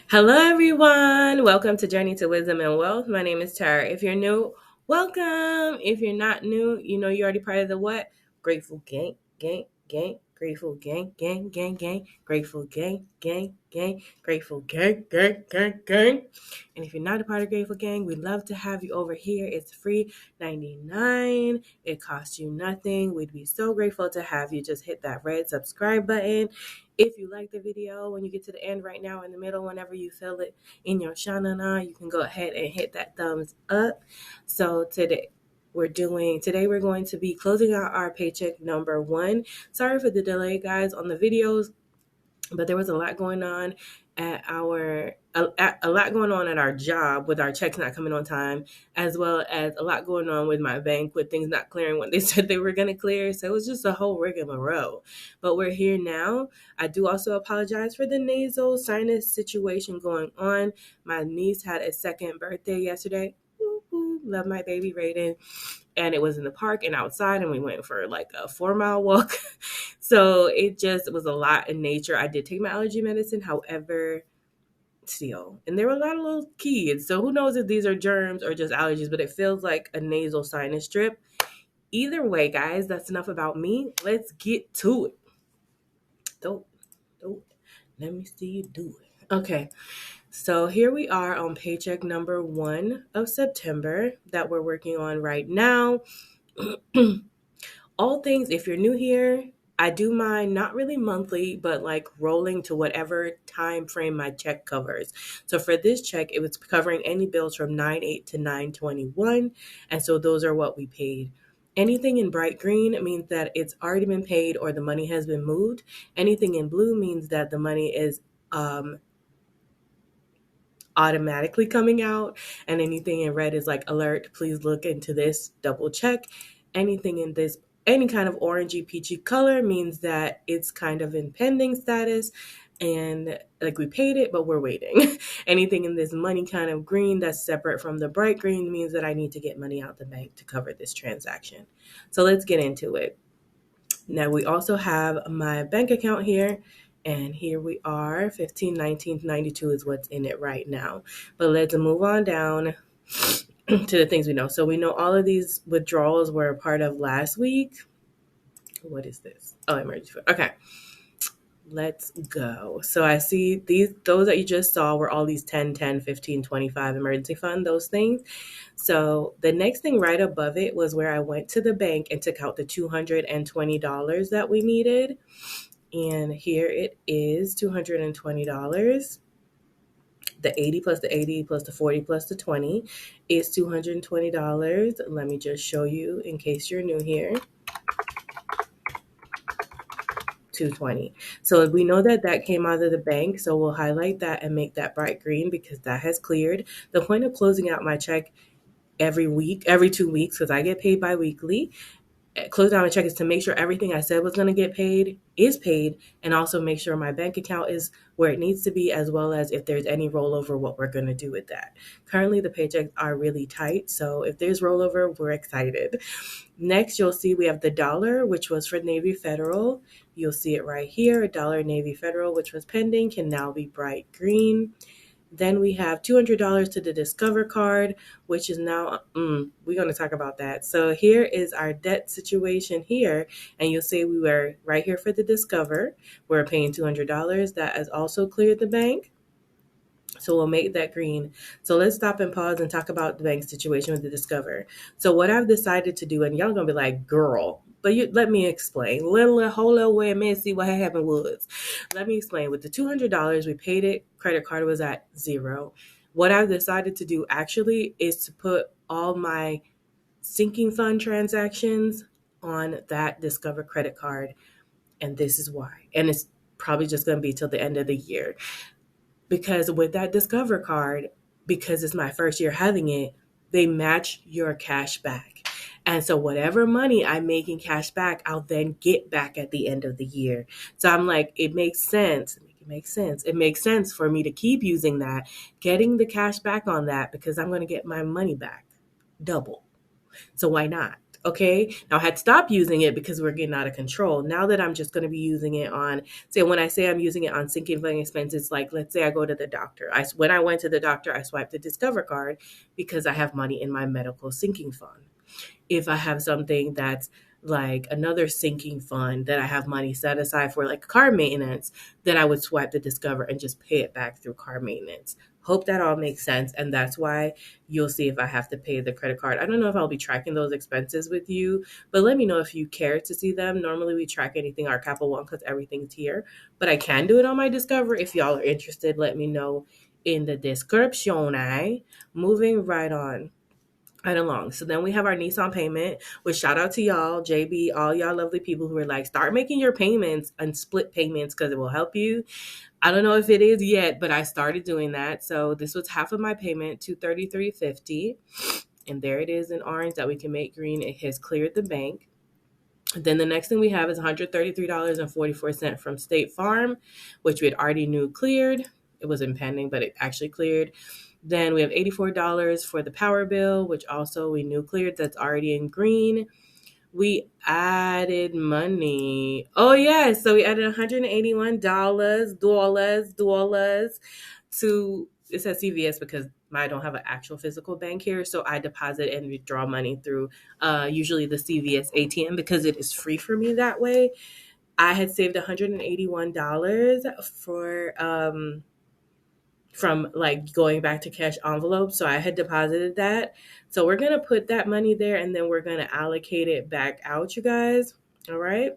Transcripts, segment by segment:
Hello, everyone. Welcome to Journey to Wisdom and Wealth. My name is Tara. If you're new, welcome. If you're not new, you know you're already part of the what? Grateful gang, gang, gang. Grateful gang, gang, gang, gang. Grateful gang, gang, gang. Grateful gang, gang, gang, gang. And if you're not a part of Grateful Gang, we'd love to have you over here. It's free 99. It costs you nothing. We'd be so grateful to have you. Just hit that red subscribe button. If you like the video, when you get to the end right now in the middle, whenever you feel it in your shanana, you can go ahead and hit that thumbs up. So today we're going to be closing out our paycheck number 1. Sorry for the delay, guys, on the videos, but there was a lot going on at a lot going on at our job with our checks not coming on time, as well as a lot going on with my bank with things not clearing when they said they were going to clear. So it was just a whole rigmarole. But we're here now. I do also apologize for the nasal sinus situation going on. My niece had a second birthday yesterday. Love my baby Raiden. And it was in the park and outside, and we went for like a 4-mile walk. So it just was a lot in nature. I did take my allergy medicine, however, still. And there were a lot of little kids. So who knows if these are germs or just allergies, but it feels like a nasal sinus drip. Either way, guys, that's enough about me. Let's get to it. Don't. Let me see you do it. Okay. So here we are on paycheck number 1 of September that we're working on right now. All things, if you're new here, I do mine not really monthly, but like rolling to whatever time frame my check covers. So for this check, it was covering any bills from 9/8 to 9/21. And so those are what we paid. Anything in bright green means that it's already been paid or the money has been moved. Anything in blue means that the money is automatically coming out. And anything in red is like, alert, please look into this, double check. Anything in this any kind of orangey peachy color means that it's kind of in pending status, and like we paid it but we're waiting. Anything in this money kind of green that's separate from the bright green means that I need to get money out the bank to cover this transaction. So let's get into it. Now we also have my bank account here, and here we are. 15/19/92 is what's in it right now. But let's move on down to the things we know. So we know all of these withdrawals were a part of last week. What is this? Oh, emergency fund. Okay. Let's go. So I see those that you just saw were all these 10, 10, 15, 25 emergency fund, those things. So the next thing right above it was where I went to the bank and took out the $220 that we needed. And here it is, $220. The 80 plus the 80 plus the 40 plus the 20 is $220. Let me just show you in case you're new here. 220. So we know that came out of the bank. So we'll highlight that and make that bright green because that has cleared. The point of closing out my check every 2 weeks, because I get paid bi-weekly, closing out my check is to make sure everything I said was going to get paid is paid, and also make sure my bank account is where it needs to be, as well as if there's any rollover, what we're going to do with that. Currently, the paychecks are really tight, so if there's rollover, we're excited. Next, you'll see we have the dollar, which was for Navy Federal. You'll see it right here. A dollar Navy Federal, which was pending, can now be bright green. Then we have $200 to the Discover card, which is now, we're going to talk about that. So here is our debt situation here. And you'll see we were right here for the Discover. We're paying $200. That has also cleared the bank. So we'll make that green. So let's stop and pause and talk about the bank situation with the Discover. So what I've decided to do, and y'all going to be like, girl, but let me explain. Whole little way a man see what happened was. Let me explain. With the $200, we paid it. Credit card was at 0. What I've decided to do actually is to put all my sinking fund transactions on that Discover credit card. And this is why. And it's probably just going to be till the end of the year. Because with that Discover card, because it's my first year having it, they match your cash back. And so whatever money I make in cash back, I'll then get back at the end of the year. So I'm like, it makes sense. It makes sense for me to keep using that, getting the cash back on that, because I'm going to get my money back double. So why not? Okay. Now I had stopped using it because we're getting out of control. Now that I'm just going to be using it on, say, when I say I'm using it on sinking fund expenses, like let's say I go to the doctor. When I went to the doctor, I swiped the Discover card because I have money in my medical sinking fund. If I have something that's like another sinking fund that I have money set aside for, like car maintenance, then I would swipe the Discover and just pay it back through car maintenance. Hope that all makes sense. And that's why you'll see if I have to pay the credit card. I don't know if I'll be tracking those expenses with you, but let me know if you care to see them. Normally we track anything our Capital One because everything's here, but I can do it on my Discover. If y'all are interested, let me know in the description. Moving right on. Right along. So then we have our Nissan payment, which shout out to y'all, JB, all y'all lovely people who are like, start making your payments and split payments because it will help you. I don't know if it is yet, but I started doing that. So this was half of my payment, $233.50. And there it is in orange that we can make green. It has cleared the bank. Then the next thing we have is $133.44 from State Farm, which we had already knew cleared. It was impending, but it actually cleared. Then we have $84 for the power bill, which also we knew cleared. That's already in green. We added money. Oh, yeah. So we added $181 to, it says CVS because I don't have an actual physical bank here. So I deposit and withdraw money through usually the CVS ATM because it is free for me that way. I had saved $181 from like going back to cash envelopes. So I had deposited that. So we're going to put that money there and then we're going to allocate it back out, you guys. All right.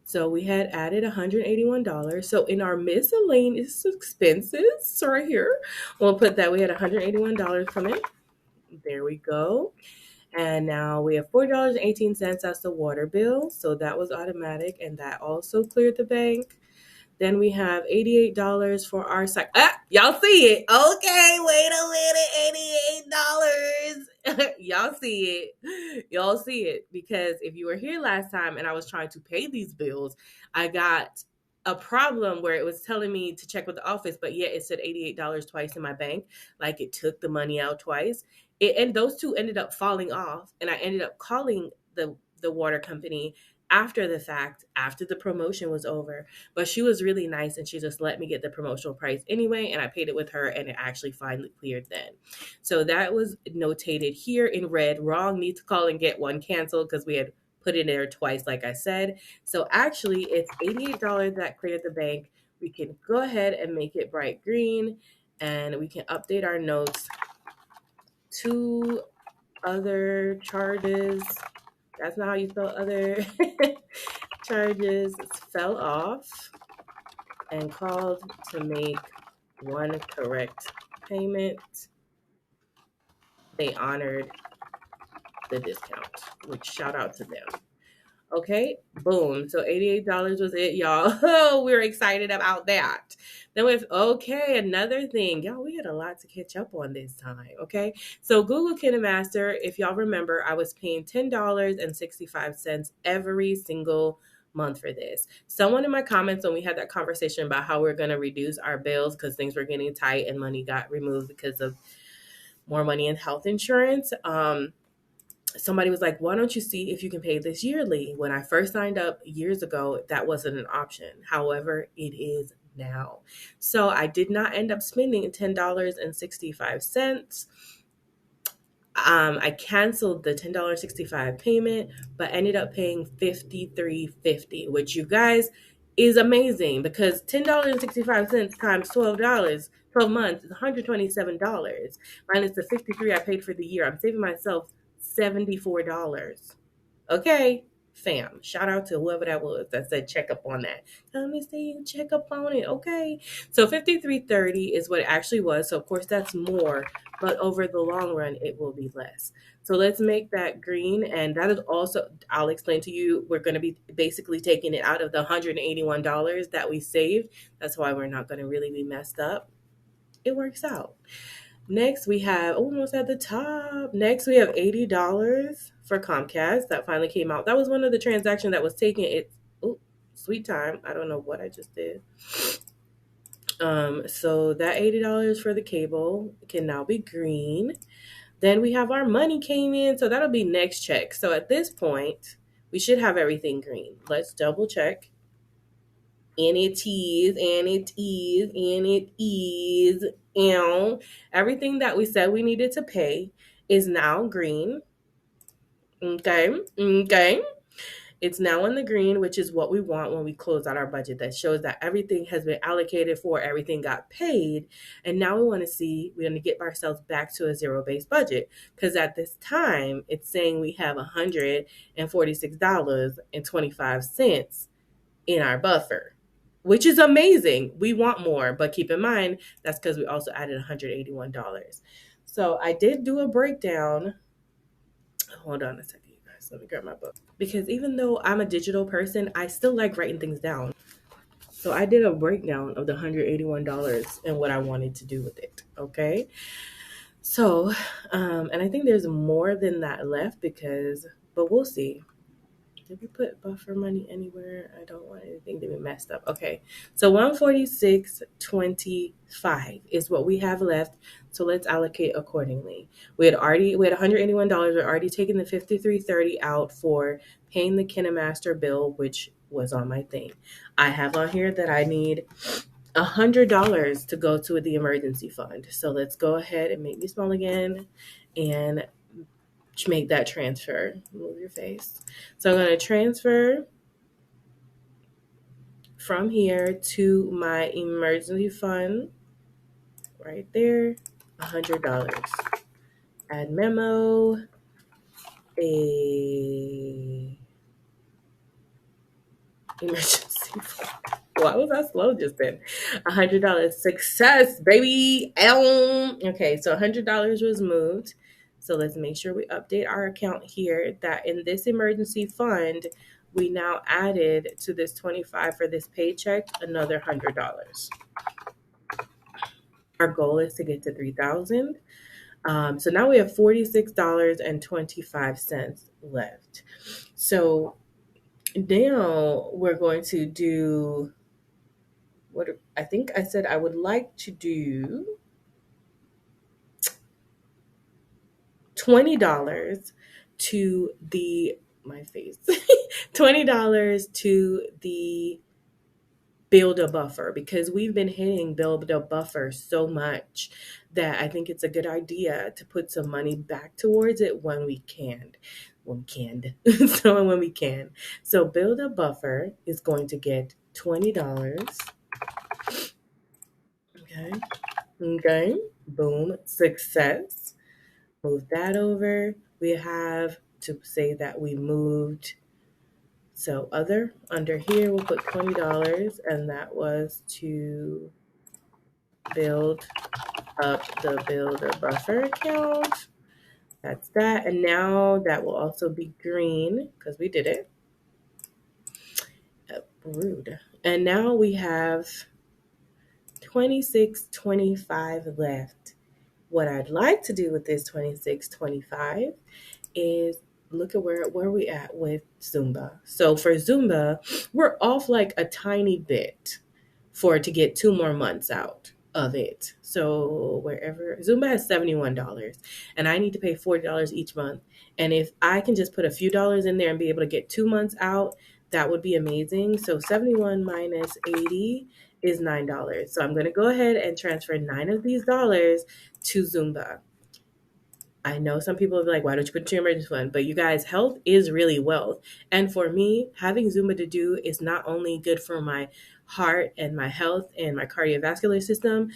So we had added $181. So in our miscellaneous expenses right here, we'll put that we had $181 coming. There we go. And now we have $4.18 as the water bill. So that was automatic and that also cleared the bank. Then we have $88 for our site. Y'all see it. Okay, wait a minute. $88. Y'all see it. Y'all see it. Because if you were here last time and I was trying to pay these bills, I got a problem where it was telling me to check with the office, but yet it said $88 twice in my bank. Like it took the money out twice. And those two ended up falling off. And I ended up calling the water company after the fact, after the promotion was over. But she was really nice and she just let me get the promotional price anyway. And I paid it with her and it actually finally cleared then. So that was notated here in red. Wrong, need to call and get one canceled because we had put it in there twice, like I said. So actually, it's $88 that cleared the bank. We can go ahead and make it bright green and we can update our notes to other charges. That's not how you spell other charges. Fell off and called to make one correct payment. They honored the discount, which shout out to them. Okay, boom. So $88 was it, y'all. Oh, we're excited about that. Then we have, okay, another thing. Y'all, we had a lot to catch up on this time, okay? So Google KineMaster, if y'all remember, I was paying $10.65 every single month for this. Someone in my comments when we had that conversation about how we're going to reduce our bills because things were getting tight and money got removed because of more money in health insurance. Somebody was like, why don't you see if you can pay this yearly? When I first signed up years ago, that wasn't an option. However, it is now. So I did not end up spending $10.65. I canceled the $10.65 payment, but ended up paying $53.50, which you guys is amazing because $10.65 times $12, 12 months is $127 minus the $53 I paid for the year. I'm saving myself $74. Okay, fam. Shout out to whoever that was that said check up on that. Let me see you check up on it. Okay. So $53.30 is what it actually was. So of course that's more, but over the long run it will be less. So let's make that green. And that is also, I'll explain to you, we're going to be basically taking it out of the $181 that we saved. That's why we're not going to really be messed up. It works out. Next, we have, almost at the top. Next, we have $80 for Comcast. That finally came out. That was one of the transactions that was taking it. Oh, sweet time. I don't know what I just did. So that $80 for the cable can now be green. Then we have our money came in. So that'll be next check. So at this point, we should have everything green. Let's double check. And it is, and it is, and it is. And everything that we said we needed to pay is now green. Okay. Okay. It's now in the green, which is what we want when we close out our budget. That shows that everything has been allocated for, everything got paid. And now we want to see, we want to get ourselves back to a zero-based budget. Because at this time, it's saying we have $146.25 in our buffer, which is amazing. We want more, but keep in mind, that's because we also added $181. So I did do a breakdown. Hold on a second, you guys. Let me grab my book. Because even though I'm a digital person, I still like writing things down. So I did a breakdown of the $181 and what I wanted to do with it. Okay. So, and I think there's more than that left but we'll see. Did we put buffer money anywhere? I don't want anything to be messed up. Okay. So 146.25 is what we have left. So let's allocate accordingly. We had $181. We're already taking the $53.30 out for paying the KineMaster bill, which was on my thing. I have on here that I need $100 to go to the emergency fund. So let's go ahead and make me small again and make that transfer. Move your face. So I'm going to transfer from here to my emergency fund right there, $100. Add memo, a emergency fund. Why was I slow just then? $100. Success, baby. Okay, so $100 was moved. So let's make sure we update our account here that in this emergency fund, we now added to this 25 for this paycheck another $100. Our goal is to get to 3,000. So now we have $46.25 left. So now we're going to do what I think I said I would like to do $20 to the my face $20 to the build a buffer, because we've been hitting build a buffer so much that I think it's a good idea to put some money back towards it when we can. When we can. So build a buffer is going to get $20. Okay. Boom. Success. Move that over. We have to say that we moved. So other under here, we'll put $20, and that was to build up the build a buffer account. That's that. And now that will also be green because we did it. Rude. And now we have $26.25 left. What I'd like to do with this $26.25 is look at where we at with Zumba. So for Zumba, we're off like a tiny bit to get 2 more months out of it. So wherever Zumba has $71 and I need to pay $40 each month. And if I can just put a few dollars in there and be able to get 2 months out, that would be amazing. So 71 minus 80 is $9. So I'm going to go ahead and transfer 9 of these dollars to Zumba. I know some people will be like, why don't you put it to your emergency fund? But you guys, health is really wealth. And for me, having Zumba to do is not only good for my heart and my health and my cardiovascular system,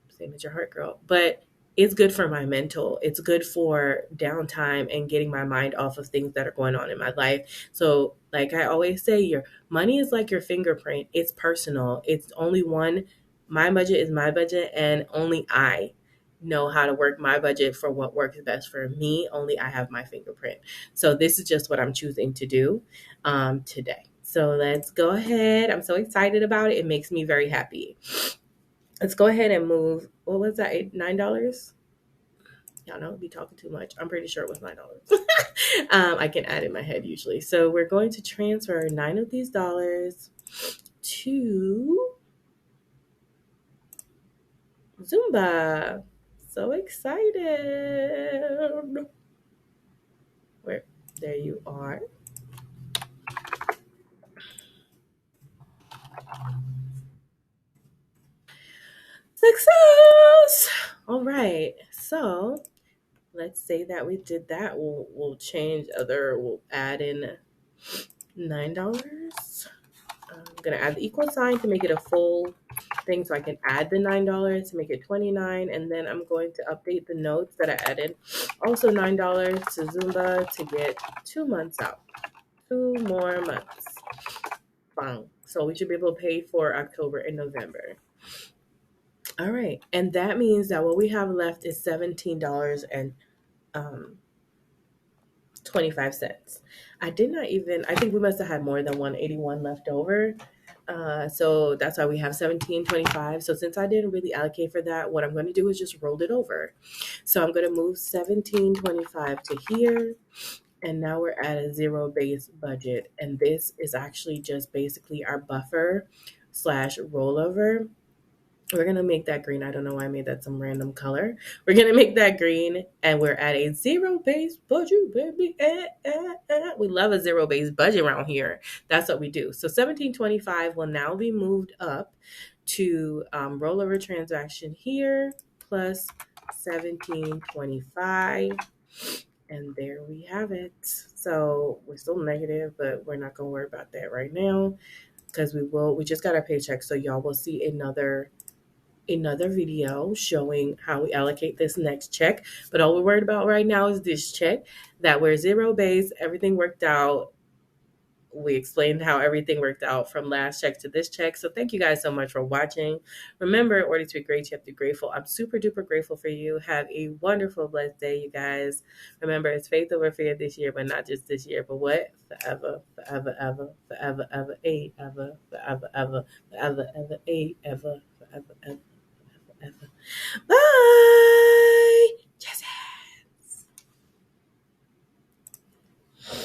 same as your heart, girl, but it's good for my mental. It's good for downtime and getting my mind off of things that are going on in my life. So like I always say, your money is like your fingerprint. It's personal. It's only one. My budget is my budget, and only I know how to work my budget for what works best for me. Only I have my fingerprint. So this is just what I'm choosing to do today. So let's go ahead. I'm so excited about it. It makes me very happy. Let's go ahead and move. What was that? $9? Y'all know, be talking too much. I'm pretty sure it was $9. I can add in my head usually. So we're going to transfer 9 of these dollars to Zumba. So excited. Where there you are. Success. All right. So let's say that we did that. We'll change other. We'll add in $9. I'm gonna add the equal sign to make it a full thing, so I can add the $9 to make it 29, and then I'm going to update the notes that I added. Also $9 to Zumba to get 2 months out. 2 more months. Bang. So we should be able to pay for October and November. All right, and that means that what we have left is $17 and um, 25 cents. I did not even, I think we must have had more than 181 left over. So that's why we have 17.25. So since I didn't really allocate for that, what I'm going to do is just roll it over. So I'm going to move 17.25 to here. And now we're at a zero base budget. And this is actually just basically our buffer slash rollover. We're going to make that green. I don't know why I made that some random color. We're going to make that green, and we're at a zero-based budget, baby. We love a zero-based budget around here. That's what we do. So 1725 will now be moved up to rollover transaction here plus 1725. And there we have it. So we're still negative, but we're not going to worry about that right now because we just got our paycheck. So y'all will see another video showing how we allocate this next check. But all we're worried about right now is this check that we're zero base. Everything worked out. We explained how everything worked out from last check to this check. So thank you guys so much for watching. Remember, in order to be great, you have to be grateful. I'm super duper grateful for you. Have a wonderful, blessed day, you guys. Remember, it's faith over fear this year, but not just this year, but what? Forever, forever, ever, forever, ever, a ever, forever, ever, forever, ever, a ever, forever, ever. Ever.